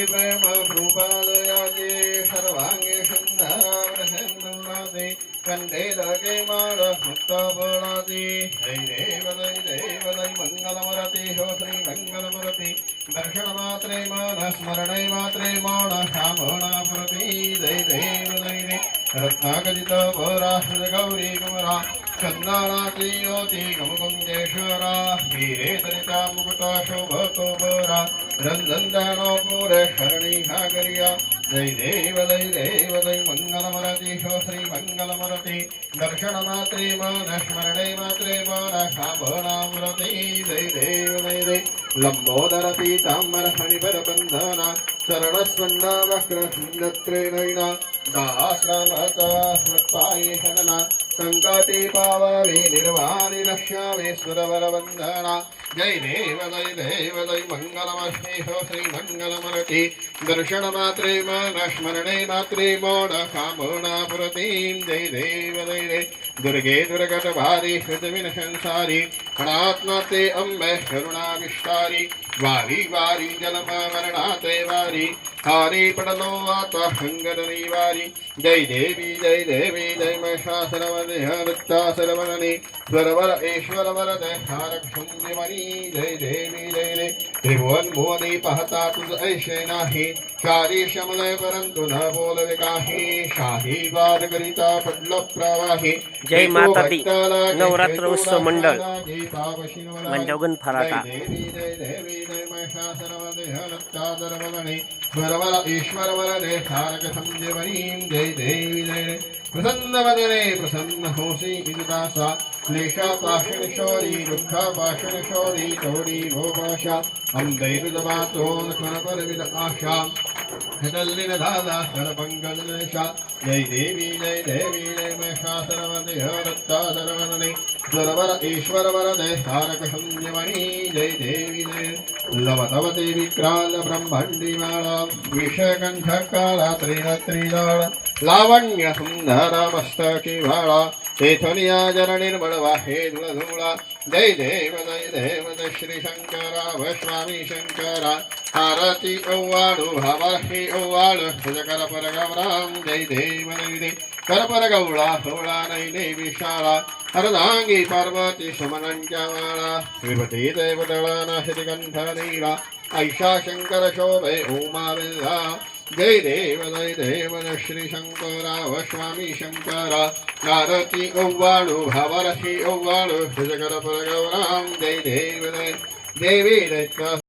प्रेम कृपालयाचे सर्वांगे सुंदरावृषे कंठे लगे माळ मुक्त फळाचे दैदेव मंगलमूर्ती हो श्री मंगलमूर्ती दर्शन मात्रे मान स्मरणे मात्रे मान श्यामणापुरती दैदेव रत्नागजित परा गौरी कुमरा चंदनाची ज्योती गमगुंजेश्वरा वीरे दरिता मुकुटा शोभतो बरा रंजनदानो पुरे शरणी घागरिया जय देव मंगलमूर्ती हो श्री मंगलमूर्ती दर्शन मात्रे मान स्मरणे मात्रे मान शाभणामूर्ती जय देव लंबोदर पीतांबर फणिपर बंधना चरणस्वंदा वक्र सुंदत्रेणैना दाश्रमता स्मत्पाये शरणा संकटे पाववे निर्वाणि रक्ष्यावे सुरवरवन्दना जय देव मंगलमस्ते हो श्री मंगलमूर्ति दर्शन मात्रे मन स्मरणे मात्रे मोड कामनापुरती जय देव दुर्गे दुर्गत भारी हृदविन संसारी अनात्माते अम्बे करुणाविष्टारी वारी वारी जलम वर्णाते वारी हारी पडलो वाता हंगर निवारी जय देवी जय महिषासुरवदे सरवरणे स्वरवर ईश्वर वरद हारक संजीवनी जय देवी त्रिभुवन भुवनी पाहता तुझ ऐशे नाही शारी शमलय परंतु न बोलवे काही शाही वाद करिता पडलो प्रवाही जय माता दी नवरात्र उत्सव मंडळ मंडवगन फराटा देवी महिषासुरवदे स्वरवर ईश्वर वरदे हारक संजीवनी जय देवी प्रसन्न वदने प्रसन्न होसी विदुदासा क्लेशा पाषण शौरी दुःखा पाषण शौरी चौरी भोपाशा अम्बै विदमातोन खनपर विद आशा हितल्लिन दादा सरपंकजनेशा जय देवी जय महिषासुरवदे हरत्ता सरवदने स्वरवर ईश्वर वरदे हारक संजीवनी जय देवी लवतवती विक्राल ब्रह्मांडी माला विषकंठ काला त्रिदळ लावण्य सुंदर मस्तकी भाळा तेथुनिया जन निर्मळ वाहे धुळधुळा जय देव श्री शंकरा व स्वामी शंकरा आरती ओवाळू भावाही ओवाळ तुझ करपर गौराम जय देव करपर गौळा होळा नैने विशाळा अर्धांगी पार्वती सुमनांच्या माळा विभूती देवदळाना श्रीकंठ नीला ऐशा शंकर शोभे उमा विल्ला जय देव श्री शंकरा व स्वामी शंकरा आरती ओवाळू भावारथी ओवाळू तुझ करपर गौराम जय देव देवी